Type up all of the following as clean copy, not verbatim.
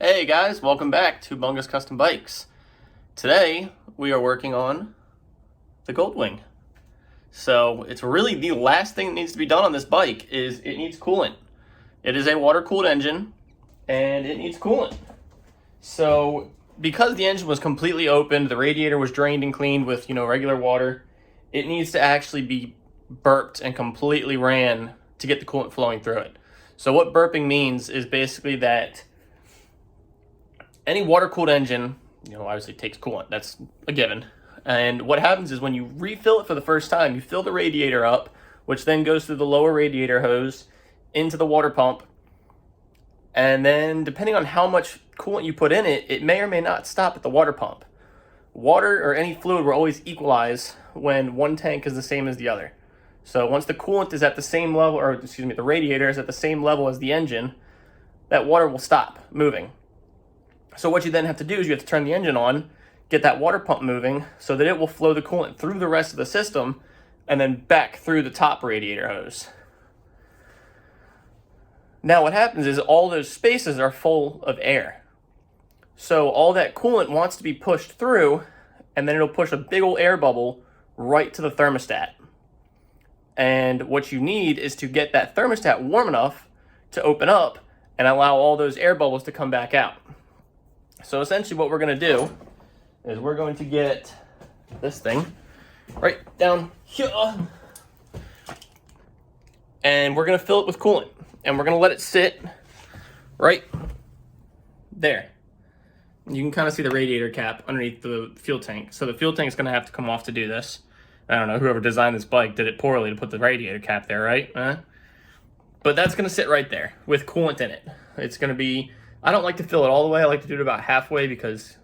Hey guys, welcome back to Bungus Custom Bikes. Today we are working on the Goldwing. So it's really the last thing that needs to be done on this bike is it needs coolant. It is a water-cooled engine and it needs coolant. So because the engine was completely opened, the radiator was drained and cleaned with regular water, it needs to actually be burped and completely ran to get the coolant flowing through it. So what burping means is basically that any water-cooled engine, obviously takes coolant. That's a given. And what happens is when you refill it for the first time, you fill the radiator up, which then goes through the lower radiator hose into the water pump. And then depending on how much coolant you put in it, it may or may not stop at the water pump. Water or any fluid will always equalize when one tank is the same as the other. So once the coolant is at the same level, or excuse me, the radiator is at the same level as the engine, that water will stop moving. So what you then have to do is you have to turn the engine on, get that water pump moving so that it will flow the coolant through the rest of the system and then back through the top radiator hose. Now what happens is all those spaces are full of air. So all that coolant wants to be pushed through, and then it'll push a big old air bubble right to the thermostat. And what you need is to get that thermostat warm enough to open up and allow all those air bubbles to come back out. So essentially what we're going to do is we're going to get this thing right down here, and we're going to fill it with coolant, and we're going to let it sit right there. You can kind of see the radiator cap underneath the fuel tank. So the fuel tank is going to have to come off to do this. I don't know, whoever designed this bike did it poorly to put the radiator cap there, right? But that's going to sit right there with coolant in it. It's going to be, I don't like to fill it all the way. I like to do it about halfway because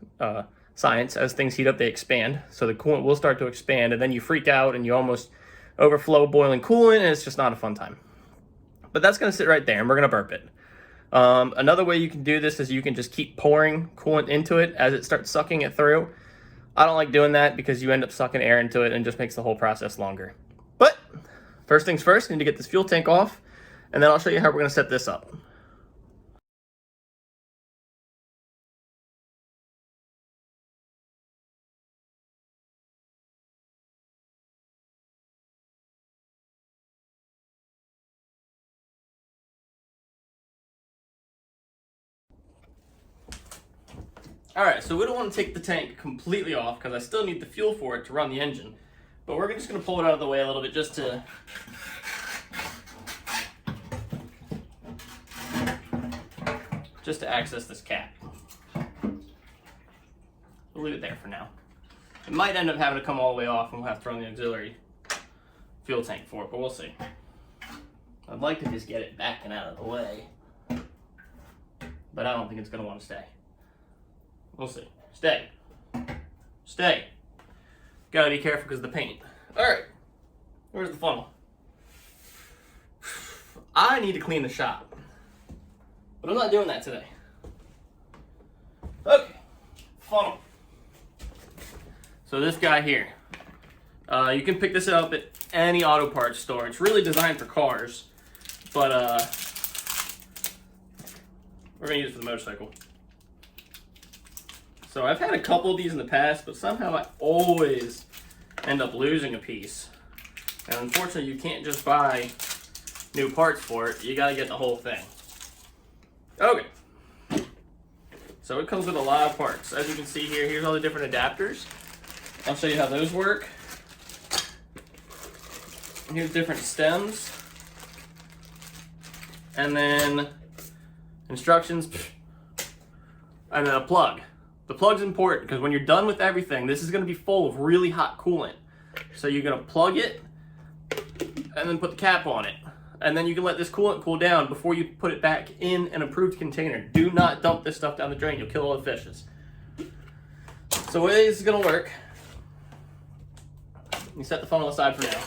science, as things heat up, they expand. So the coolant will start to expand, and then you freak out and you almost overflow boiling coolant, and it's just not a fun time. But that's going to sit right there, and we're going to burp it. Another way you can do this is you can just keep pouring coolant into it as it starts sucking it through. I don't like doing that because you end up sucking air into it and just makes the whole process longer. But first things first, I need to get this fuel tank off, and then I'll show you how we're going to set this up. Alright, so we don't want to take the tank completely off because I still need the fuel for it to run the engine. But we're just going to pull it out of the way a little bit just to access this cap. We'll leave it there for now. It might end up having to come all the way off and we'll have to run the auxiliary fuel tank for it, but we'll see. I'd like to just get it backing out of the way, but I don't think it's going to want to stay. We'll see. Stay. Stay. Gotta be careful because of the paint. Alright. Where's the funnel? I need to clean the shop. But I'm not doing that today. Okay. Funnel. So this guy here. You can pick this up at any auto parts store. It's really designed for cars. But we're going to use it for the motorcycle. So I've had a couple of these in the past, but somehow I always end up losing a piece. And unfortunately, you can't just buy new parts for it. You gotta get the whole thing. Okay. So it comes with a lot of parts. As you can see here, here's all the different adapters. I'll show you how those work. Here's different stems. And then instructions. And then a plug. The plug's important because when you're done with everything, this is going to be full of really hot coolant. So you're going to plug it and then put the cap on it. And then you can let this coolant cool down before you put it back in an approved container. Do not dump this stuff down the drain. You'll kill all the fishes. So the way this is going to work, you set the funnel aside for now.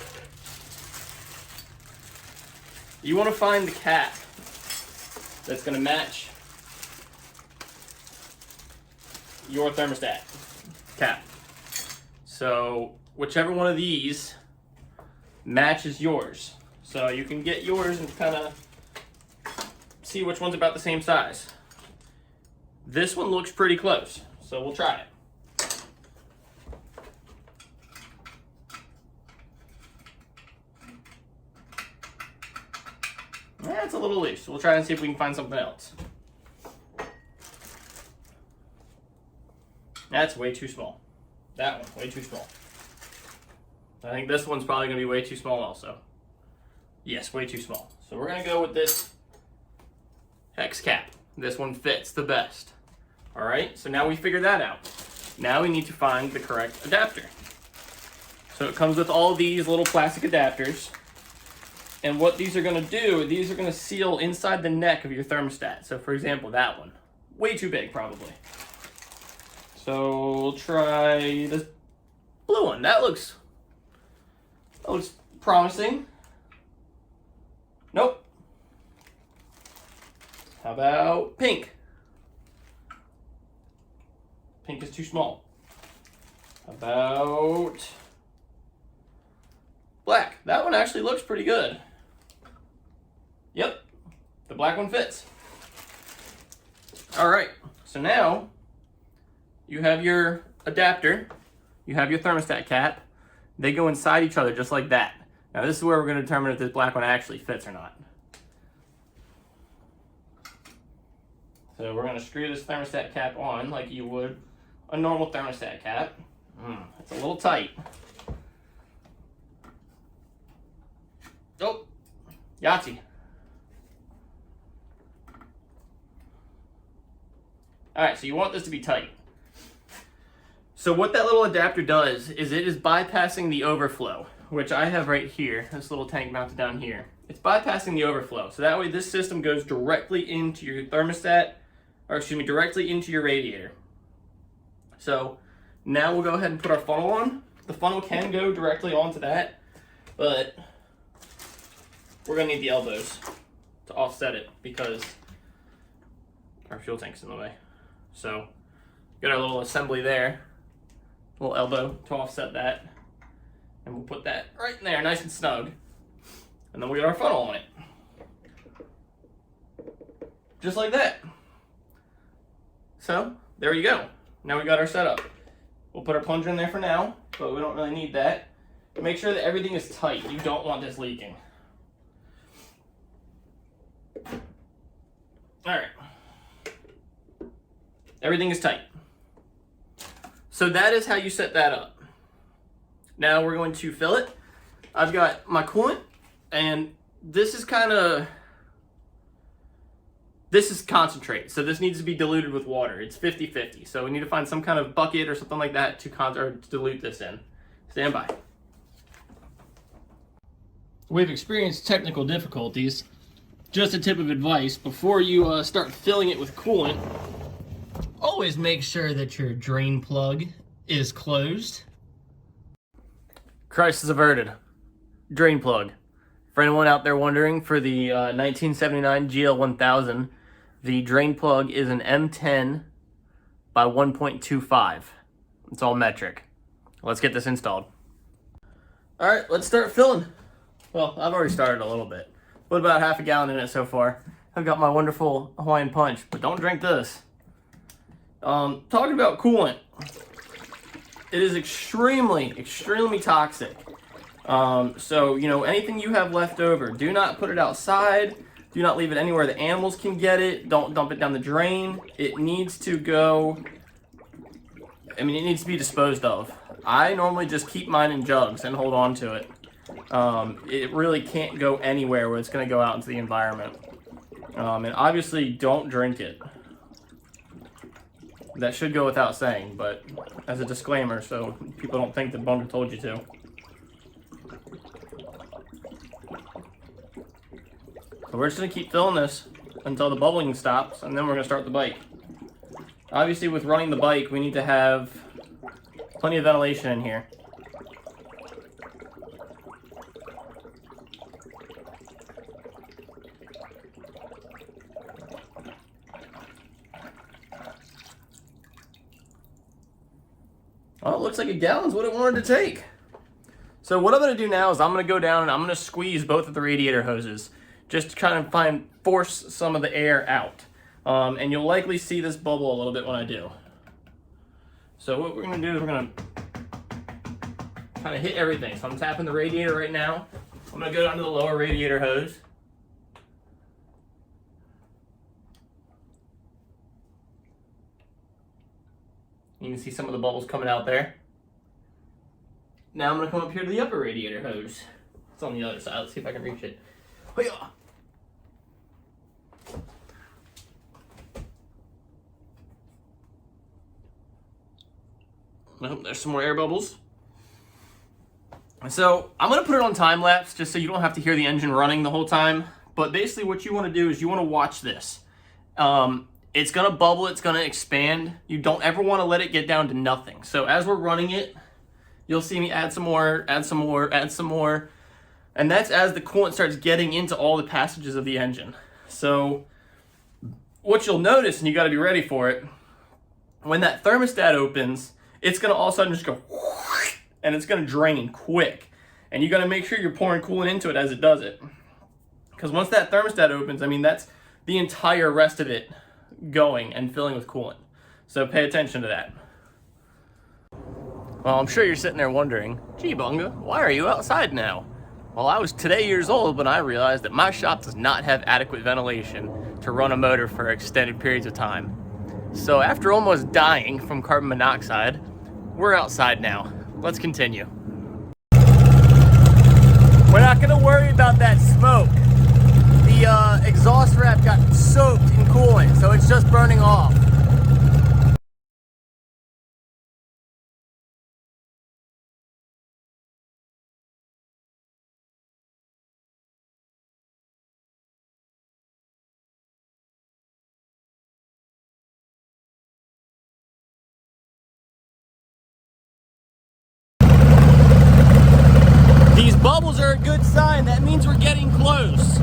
You want to find the cap that's going to match your thermostat cap. So whichever one of these matches yours. So you can get yours and kind of see which one's about the same size. This one looks pretty close, so we'll try it. That's a little loose. We'll try and see if we can find something else. That's way too small. That one, way too small. I think this one's probably going to be way too small also. Yes, way too small. So we're going to go with this hex cap. This one fits the best. All right, so now we figured that out. Now we need to find the correct adapter. So it comes with all these little plastic adapters. And what these are going to do, these are going to seal inside the neck of your thermostat. So for example, that one. Way too big, probably. So we'll try this blue one. That looks promising. Nope. How about pink? Pink is too small. How about black? That one actually looks pretty good. Yep, the black one fits. All right, so now you have your adapter, you have your thermostat cap. They go inside each other just like that. Now this is where we're going to determine if this black one actually fits or not. So we're going to screw this thermostat cap on like you would a normal thermostat cap. It's a little tight. Oh, Yahtzee. All right, so you want this to be tight. So what that little adapter does is it is bypassing the overflow, which I have right here, this little tank mounted down here. It's bypassing the overflow. So that way this system goes directly into your thermostat, or excuse me, directly into your radiator. So now we'll go ahead and put our funnel on. The funnel can go directly onto that, but we're gonna need the elbows to offset it because our fuel tank's in the way. So got our little assembly there, little elbow to offset that, and we'll put that right in there, nice and snug. And then we got our funnel on it. Just like that. So there you go. Now we got our setup. We'll put our plunger in there for now, but we don't really need that. Make sure that everything is tight. You don't want this leaking. All right. Everything is tight. So that is how you set that up. Now we're going to fill it. I've got my coolant, and this is concentrate. So this needs to be diluted with water. It's 50-50. So we need to find some kind of bucket or something like that to dilute this in. Stand by. We've experienced technical difficulties. Just a tip of advice, before you start filling it with coolant, always make sure that your drain plug is closed. Crisis averted. Drain plug. For anyone out there wondering, for the 1979 GL1000, the drain plug is an M10 by 1.25. It's all metric. Let's get this installed. All right, let's start filling. Well, I've already started a little bit. Put about half a gallon in it so far. I've got my wonderful Hawaiian Punch, but don't drink this. Talking about coolant, it is extremely, extremely toxic. So, you know, anything you have left over, do not put it outside. Do not leave it anywhere the animals can get it. Don't dump it down the drain. It needs to go, it needs to be disposed of. I normally just keep mine in jugs and hold on to it. It really can't go anywhere where it's going to go out into the environment. And obviously don't drink it. That should go without saying, but as a disclaimer, so people don't think that Bunga told you to. So we're just going to keep filling this until the bubbling stops, and then we're going to start the bike. Obviously, with running the bike, we need to have plenty of ventilation in here. Well, it looks like a gallon's what it wanted to take. So what I'm going to do now is I'm going to go down and I'm going to squeeze both of the radiator hoses just to try and force some of the air out. And you'll likely see this bubble a little bit when I do. So what we're gonna do is we're gonna kind of hit everything. So I'm tapping the radiator right now. I'm gonna go down to the lower radiator hose. You can see some of the bubbles coming out there. Now I'm gonna come up here to the upper radiator hose. It's on the other side. Let's see if I can reach it. Hi-ya! Oh, there's some more air bubbles. So I'm gonna put it on time lapse just so you don't have to hear the engine running the whole time. But basically what you wanna do is you wanna watch this. It's gonna bubble, it's gonna expand. You don't ever wanna let it get down to nothing. So as we're running it, you'll see me add some more, add some more, add some more. And that's as the coolant starts getting into all the passages of the engine. So what you'll notice, and you gotta be ready for it, when that thermostat opens, it's gonna all of a sudden just go, and it's gonna drain quick. And you gotta make sure you're pouring coolant into it as it does it. Because once that thermostat opens, I mean, that's the entire rest of it going and filling with coolant. So pay attention to that. Well, I'm sure you're sitting there wondering, gee, Bunga, why are you outside now? Well, I was today years old when I realized that my shop does not have adequate ventilation to run a motor for extended periods of time. So after almost dying from carbon monoxide, we're outside now. Let's continue. We're not gonna worry about that smoke. The exhaust wrap got soaked in coolant, so it's just burning off. These bubbles are a good sign. That means we're getting close.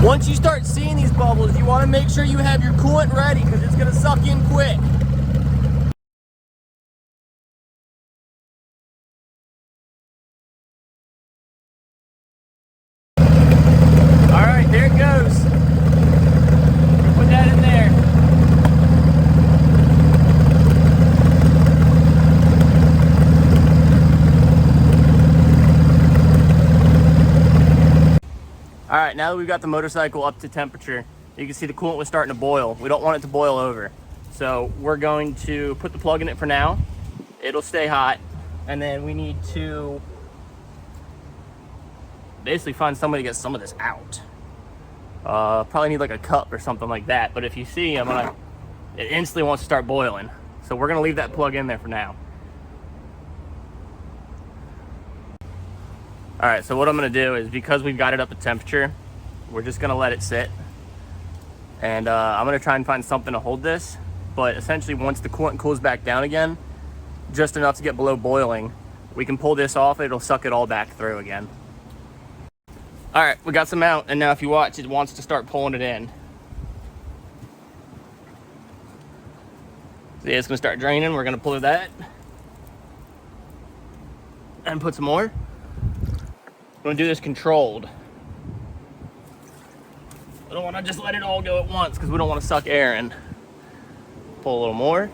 Once you start seeing these bubbles, you want to make sure you have your coolant ready because it's going to suck in quick. All right, there it goes. Put that in there. All right, now that we've got the motorcycle up to temperature, you can see the coolant was starting to boil. We don't want it to boil over. So we're going to put the plug in it for now. It'll stay hot. And then we need to basically find somebody to get some of this out. Probably need like a cup or something like that. But if you see, it instantly wants to start boiling. So we're gonna leave that plug in there for now. All right, so what I'm gonna do is, because we've got it up at temperature, we're just gonna let it sit. And I'm gonna try and find something to hold this. But essentially, once the coolant cools back down again, just enough to get below boiling, we can pull this off, it'll suck it all back through again. All right, we got some out, and now if you watch, it wants to start pulling it in. So yeah, it's gonna start draining, we're gonna pull that. And put some more. I'm gonna do this controlled. I don't wanna just let it all go at once because we don't wanna suck air in. Pull a little more.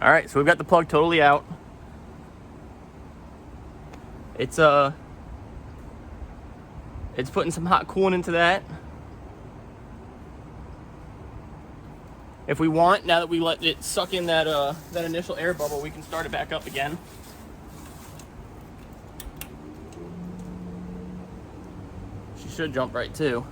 All right, so we've got the plug totally out. It's putting some hot coolant into that. If we want, now that we let it suck in that that initial air bubble, we can start it back up again. She should jump right too.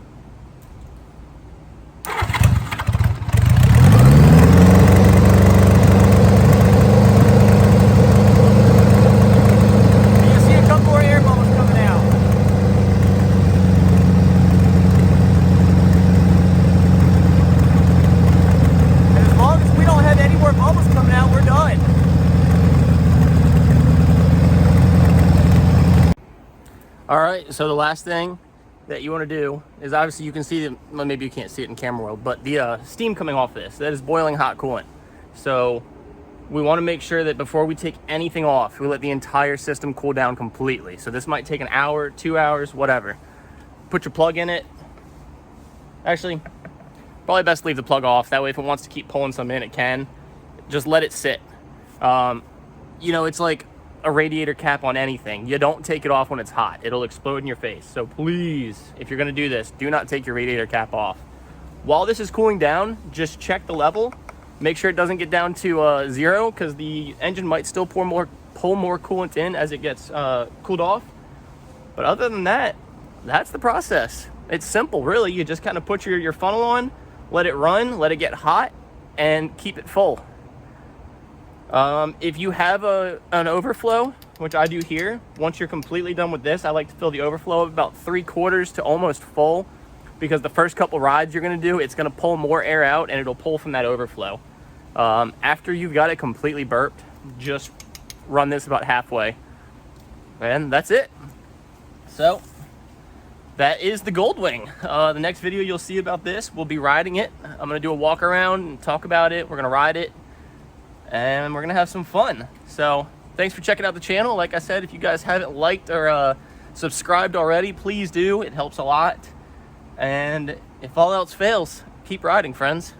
All right, so the last thing that you want to do is, obviously you can see, well, maybe you can't see it in camera world, but the steam coming off this, that is boiling hot coolant. So we want to make sure that before we take anything off, we let the entire system cool down completely. So this might take an hour, 2 hours, whatever. Put your plug in it. Actually, probably best leave the plug off. That way if it wants to keep pulling some in, it can. Just let it sit. You know, it's like a radiator cap on anything. You don't take it off when it's hot. It'll explode in your face. So please, if you're gonna do this, do not take your radiator cap off. While this is cooling down, just check the level. Make sure it doesn't get down to 0, because the engine might still pull more coolant in as it gets cooled off. But other than that, that's the process. It's simple, really. You just kind of put your funnel on, let it run, let it get hot, and keep it full. If you have an overflow, which I do here, once you're completely done with this, I like to fill the overflow about 3/4 to almost full, because the first couple rides you're going to do, it's going to pull more air out and it'll pull from that overflow. After you've got it completely burped, just run this about halfway, and that's it. So that is the Goldwing. The next video you'll see about this, we'll be riding it. I'm going to do a walk around and talk about it. We're going to ride it, and we're going to have some fun. So thanks for checking out the channel. Like I said, if you guys haven't liked or subscribed already, please do. It helps a lot. And if all else fails, keep riding, friends.